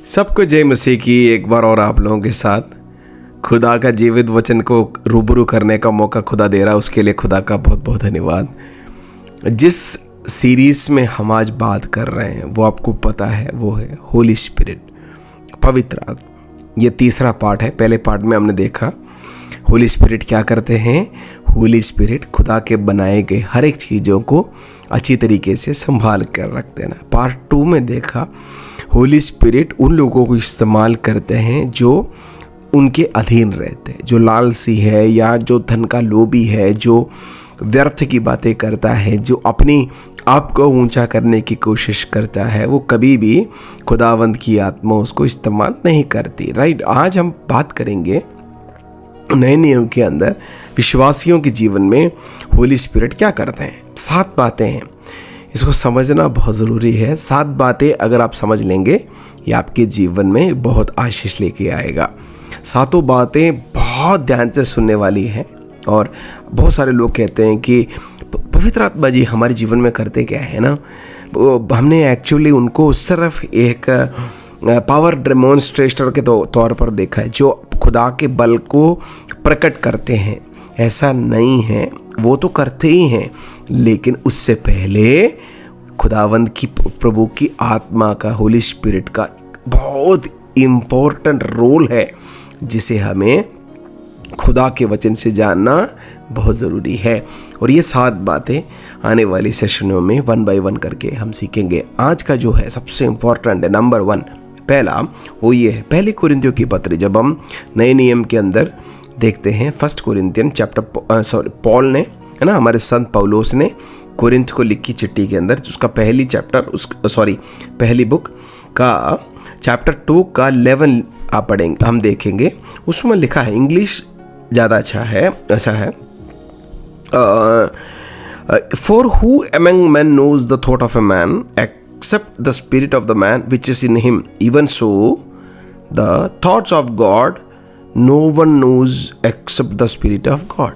सबको जय मसीह की। एक बार और आप लोगों के साथ खुदा का जीवित वचन को रूबरू करने का मौका खुदा दे रहा है, उसके लिए खुदा का बहुत बहुत धन्यवाद। जिस सीरीज़ में हम आज बात कर रहे हैं वो आपको पता है, वो है होली स्पिरिट, पवित्र आत्मा। ये तीसरा पार्ट है। पहले पार्ट में हमने देखा होली स्पिरिट क्या करते हैं। होली स्पिरिट खुदा के बनाए गए हर एक चीज़ों को अच्छी तरीके से संभाल कर रखते हैं ना। पार्ट 2 में देखा होली स्पिरिट उन लोगों को इस्तेमाल करते हैं जो उनके अधीन रहते हैं, जो लालची है या जो धन का लोभी है, जो व्यर्थ की बातें करता है, जो अपनी आप को ऊंचा करने की कोशिश करता है, वो कभी भी खुदावंद की आत्मा उसको इस्तेमाल नहीं करती। राइट। आज हम बात करेंगे नए नियम के अंदर विश्वासियों के जीवन में होली स्पिरिट क्या करते हैं। 7 बातें हैं, इसको समझना बहुत ज़रूरी है। 7 बातें अगर आप समझ लेंगे ये आपके जीवन में बहुत आशीष लेके आएगा। 7 बातें बहुत ध्यान से सुनने वाली हैं। और बहुत सारे लोग कहते हैं कि पवित्र आत्मा जी हमारे जीवन में करते क्या है ना। हमने एक्चुअली उनको सिर्फ एक पावर डेमोन्स्ट्रेटर के तौर पर देखा है, जो खुदा के बल को प्रकट करते हैं। ऐसा नहीं है, वो तो करते ही हैं, लेकिन उससे पहले खुदावंद की प्रभु की आत्मा का, होली स्पिरिट का बहुत इम्पोर्टेंट रोल है, जिसे हमें खुदा के वचन से जानना बहुत ज़रूरी है। और ये 7 बातें आने वाली सेशनों में 1 बाय 1 करके हम सीखेंगे। आज का जो है सबसे इम्पोर्टेंट है, नंबर 1 पहला वो ये है, पहले कोरिन्थियों की पत्री। जब हम नए नियम के अंदर देखते हैं 1 कोरिन्थियन पॉल ने, है ना, हमारे संत पौलुस ने कोरिन्थ को लिखी चिट्ठी के अंदर उसका पहली पहली बुक का चैप्टर 2 का 11 आप पढ़ेंगे, हम देखेंगे। उसमें लिखा है, इंग्लिश ज़्यादा अच्छा है, ऐसा है, For who among men knows the thought of a man except the spirit of the man which is in him? Even so, the thoughts of God no one knows except the spirit of God.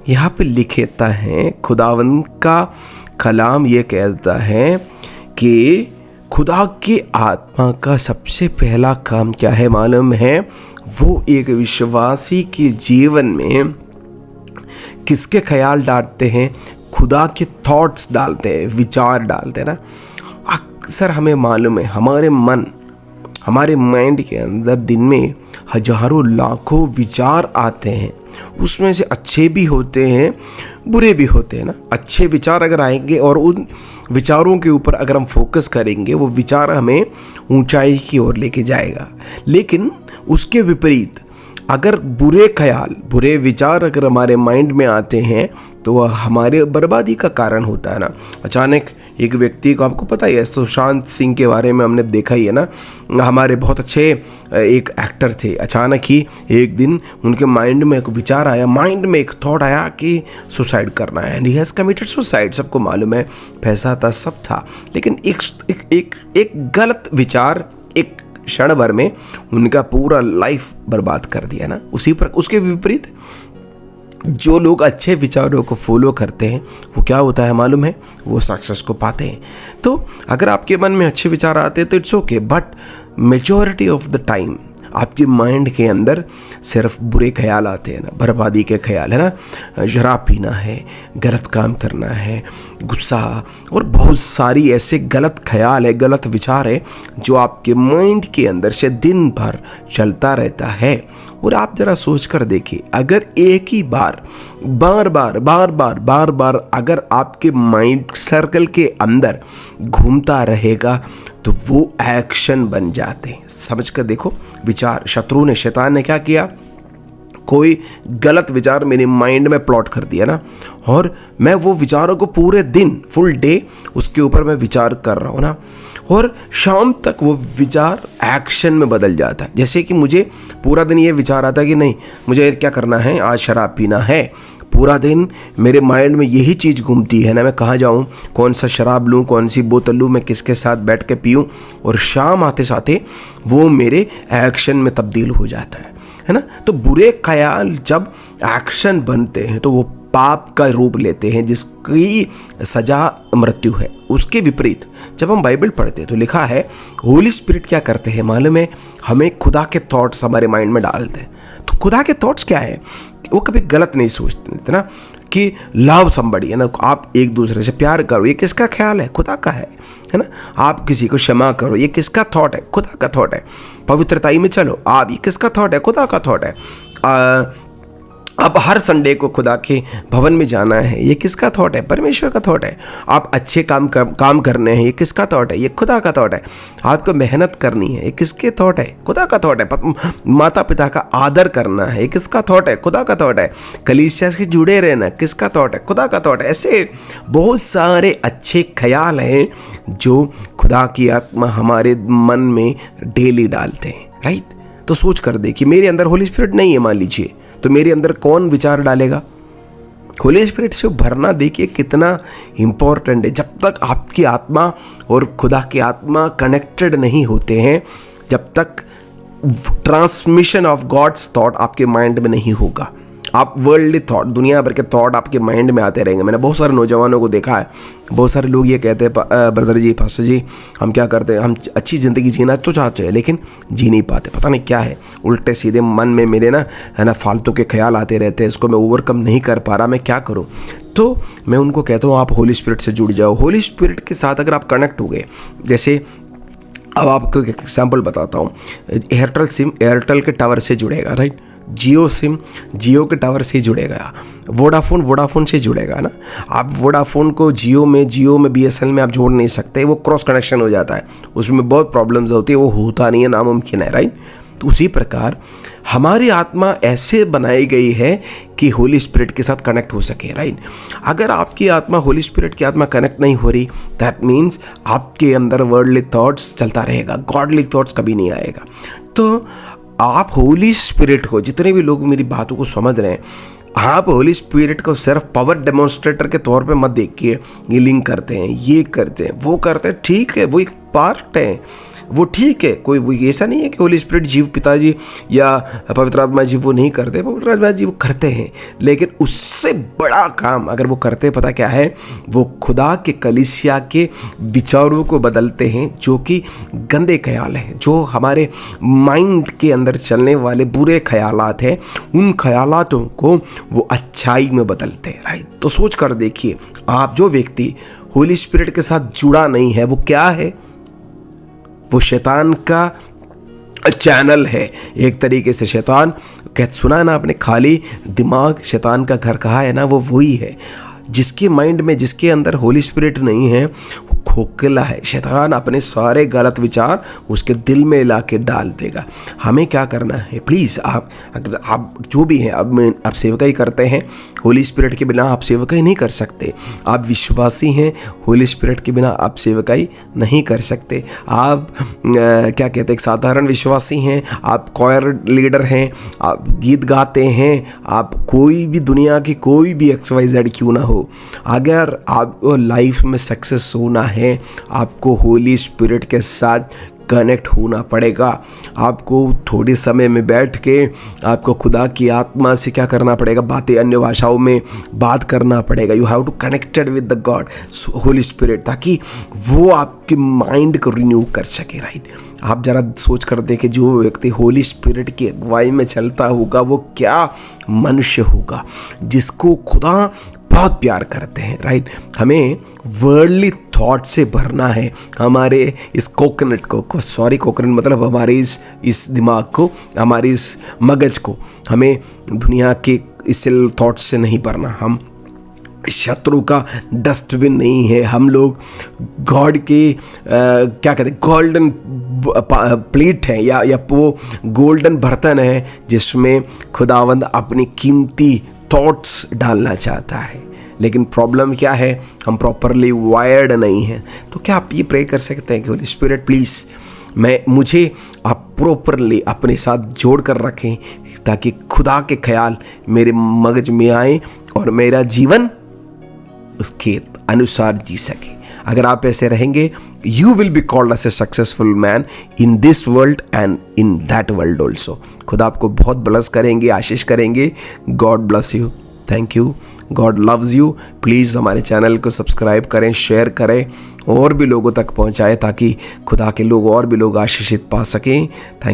यहाँ पे लिखता है, खुदावंद का कलाम ये कहता है कि खुदा की आत्मा का सबसे पहला काम क्या है मालूम है? वो एक विश्वासी के जीवन में किसके ख्याल डालते हैं? खुदा के थॉट्स डालते हैं, विचार डालते हैं ना। अक्सर हमें मालूम है हमारे माइंड के अंदर दिन में हजारों लाखों विचार आते हैं। उसमें से अच्छे भी होते हैं, बुरे भी होते हैं ना। अच्छे विचार अगर आएंगे और उन विचारों के ऊपर अगर हम फोकस करेंगे, वो विचार हमें ऊंचाई की ओर लेके जाएगा। लेकिन उसके विपरीत अगर बुरे विचार अगर हमारे माइंड में आते हैं तो वह हमारे बर्बादी का कारण होता है ना। अचानक एक व्यक्ति को, आपको पता ही है सुशांत सिंह के बारे में हमने देखा ही है ना, हमारे बहुत अच्छे एक एक्टर थे। अचानक ही एक दिन उनके माइंड में एक विचार आया, माइंड में एक थॉट आया कि सुसाइड करना है, and he has committed suicide. सबको मालूम है, पैसा था, सब था, लेकिन एक गलत विचार एक क्षण भर में उनका पूरा लाइफ बर्बाद कर दिया ना। उसके विपरीत जो लोग अच्छे विचारों को फॉलो करते हैं वो क्या होता है मालूम है? वो सक्सेस को पाते हैं। तो अगर आपके मन में अच्छे विचार आते हैं तो it's okay, but majority of the time आपके माइंड के अंदर सिर्फ बुरे ख्याल आते हैं ना, बर्बादी के ख्याल है ना। शराब पीना है, गलत काम करना है, गुस्सा और बहुत सारी ऐसे गलत ख्याल है, गलत विचार है जो आपके माइंड के अंदर से दिन भर चलता रहता है। और आप जरा सोच कर देखिए, अगर एक ही बार बार बार अगर आपके माइंड सर्कल के अंदर घूमता रहेगा तो वो एक्शन बन जाते हैं। समझ कर देखो, विचार, शैतान ने क्या किया? कोई गलत विचार मेरे माइंड में प्लॉट कर दिया ना, और मैं वो विचारों को पूरे दिन, फुल डे उसके ऊपर मैं विचार कर रहा हूँ ना, और शाम तक वो विचार एक्शन में बदल जाता है। जैसे कि मुझे पूरा दिन ये विचार आता है कि नहीं, मुझे क्या करना है, आज शराब पीना है। पूरा दिन मेरे माइंड में यही चीज़ घूमती है ना, मैं कहाँ जाऊँ, कौन सा शराब लूँ, कौन सी बोतल लूँ, मैं किसके साथ बैठ के पीऊँ। और शाम आते साथे वो मेरे एक्शन में तब्दील हो जाता है ना। तो बुरे ख्याल जब एक्शन बनते हैं तो वो पाप का रूप लेते हैं, जिसकी सजा मृत्यु है। उसके विपरीत जब हम बाइबल पढ़ते हैं तो लिखा है होली स्पिरिट क्या करते हैं मालूम है, हमें खुदा के थॉट्स हमारे माइंड में डालते हैं। तो खुदा के थॉट्स क्या है, वो कभी गलत नहीं सोचते ना, कि लव समबडी है ना, आप एक दूसरे से प्यार करो, ये किसका ख्याल है, खुदा का है ना। आप किसी को क्षमा करो, ये किसका थॉट है, खुदा का थॉट है। पवित्रताई में चलो, आप, ये किसका थॉट है, खुदा का थॉट है। अब हर संडे को खुदा के भवन में जाना है, ये किसका थॉट है, परमेश्वर का थॉट है। आप अच्छे काम करने हैं, ये किसका थॉट है, ये खुदा का थॉट है। आपको मेहनत करनी है, ये किसके थॉट है, खुदा का थॉट है। माता पिता का आदर करना है, ये किसका थॉट है, खुदा का थॉट है। कलीसिया से जुड़े रहना किसका थॉट है, खुदा का थॉट है। ऐसे बहुत सारे अच्छे ख्याल हैं जो खुदा की आत्मा हमारे मन में डेली डालते हैं, राइट। तो सोच कर देखिए, मेरे अंदर होली स्पिरिट नहीं है मान लीजिए, तो मेरे अंदर कौन विचार डालेगा। होली स्पिरिट से भरना देखिए कितना इंपॉर्टेंट है। जब तक आपकी आत्मा और खुदा की आत्मा कनेक्टेड नहीं होते हैं, जब तक ट्रांसमिशन ऑफ गॉड्स थॉट आपके माइंड में नहीं होगा, आप वर्ल्डली थॉट, दुनिया भर के थॉट आपके माइंड में आते रहेंगे। मैंने बहुत सारे नौजवानों को देखा है, बहुत सारे लोग ये कहते हैं ब्रदर जी, पास्टर जी, हम क्या करते हैं, हम अच्छी ज़िंदगी जीना तो चाहते हैं लेकिन जी नहीं पाते, पता नहीं क्या है, उल्टे सीधे मन में मेरे ना है ना फालतू के ख्याल आते रहते हैं, इसको मैं ओवरकम नहीं कर पा रहा, मैं क्या करूँ। तो मैं उनको कहता हूँ आप होली स्पिरिट से जुड़ जाओ। होली स्पिरिट के साथ अगर आप कनेक्ट हो गए, जैसे अब आपको एक एग्जाम्पल बताता हूँ, एयरटेल सिम एयरटेल के टावर से जुड़ेगा, राइट। जियो सिम जियो के टावर से ही जुड़ेगा। वोडाफोन से जुड़ेगा ना। आप वोडाफोन को जियो में बीएसएनएल में आप जोड़ नहीं सकते, वो क्रॉस कनेक्शन हो जाता है, उसमें बहुत प्रॉब्लम्स होती है, वो होता नहीं है, नामुमकिन है, राइट। तो उसी प्रकार हमारी आत्मा ऐसे बनाई गई है कि होली स्पिरिट के साथ कनेक्ट हो सके, राइट। अगर आपकी आत्मा होली स्पिरिट की आत्मा कनेक्ट नहीं हो रही, दैट मीन्स आपके अंदर वर्ल्डली थॉट्स चलता रहेगा, गॉडली थॉट्स कभी नहीं आएगा। तो आप होली स्पिरिट को, जितने भी लोग मेरी बातों को समझ रहे हैं, आप होली स्पिरिट को सिर्फ पावर डेमोन्स्ट्रेटर के तौर पे मत देखिए। हीलिंग करते हैं, ये करते हैं, वो करते हैं, ठीक है, वो एक पार्ट है, वो ठीक है। कोई ऐसा नहीं है कि होली स्पिरिट जीव पिताजी या पवित्र आत्मा जी वो नहीं करते, पवित्र आत्मा जी वो करते हैं, लेकिन उससे बड़ा काम अगर वो करते हैं, पता क्या है, वो खुदा के कलीसिया के विचारों को बदलते हैं, जो कि गंदे ख्याल हैं, जो हमारे माइंड के अंदर चलने वाले बुरे ख्यालात हैं, उन ख्यालातों को वो अच्छाई में बदलते हैं, राइट। तो सोच कर देखिए, आप जो व्यक्ति होली स्पिरिट के साथ जुड़ा नहीं है, वो क्या है, वो शैतान का चैनल है एक तरीके से। शैतान सुना है ना आपने, खाली दिमाग शैतान का घर कहा है ना, वो वही है। जिसके माइंड में, जिसके अंदर होली स्पिरिट नहीं है, वो खोखला है। शैतान अपने सारे गलत विचार उसके दिल में ला के डाल देगा। हमें क्या करना है, प्लीज़ आप जो भी हैं, अब आप सेवकाई करते हैं, होली स्पिरिट के बिना आप सेवकाई नहीं कर सकते। आप विश्वासी हैं, होली स्पिरिट के बिना आप सेवकाई नहीं कर सकते। आप क्या कहते हैं, एक साधारण विश्वासी हैं, आप कॉयर लीडर हैं, आप गीत गाते हैं, आप कोई भी दुनिया की कोई भी XYZ क्यों ना हो, अगर आपको लाइफ में सक्सेस होना है, आपको होली स्पिरिट के साथ कनेक्ट होना पड़ेगा। आपको थोड़े समय में बैठ के आपको खुदा की आत्मा से क्या करना पड़ेगा, बातें अन्य भाषाओं में बात करना पड़ेगा। You have to connected with the God Holy Spirit, ताकि वो आपके माइंड को रिन्यू कर सके, राइट। आप जरा सोच कर देखें, जो व्यक्ति होली स्पिरिट की अगुवाई में चलता होगा, वो क्या मनुष्य होगा, जिसको खुदा बहुत प्यार करते हैं, राइट। हमें वर्ल्डली थॉट से भरना है हमारे इस कोकोनट को, कोकोनट मतलब हमारे इस दिमाग को, हमारे इस मगज को। हमें दुनिया के इस थॉट से नहीं भरना। हम शत्रु का डस्टबिन नहीं है, हम लोग गॉड के क्या कहते हैं, गोल्डन प्लेट है या वो गोल्डन बर्तन है, जिसमें खुदावंद अपनी कीमती थॉट्स डालना चाहता है। लेकिन प्रॉब्लम क्या है, हम प्रॉपरली वायर्ड नहीं हैं। तो क्या आप ये प्रे कर सकते हैं कि होली स्पिरिट प्लीज़ मुझे आप प्रॉपरली अपने साथ जोड़ कर रखें, ताकि खुदा के ख्याल मेरे मगज में आए और मेरा जीवन उसके अनुसार जी सके। अगर आप ऐसे रहेंगे, you will be called as a successful man in this world and in that world also. खुदा आपको बहुत ब्लेस करेंगे, आशीष करेंगे। God bless you. Thank you. God loves you. Please हमारे चैनल को सब्सक्राइब करें, शेयर करें और भी लोगों तक पहुँचाएँ ताकि खुदा के लोग और भी लोग आशीषित पा सकें। थैंक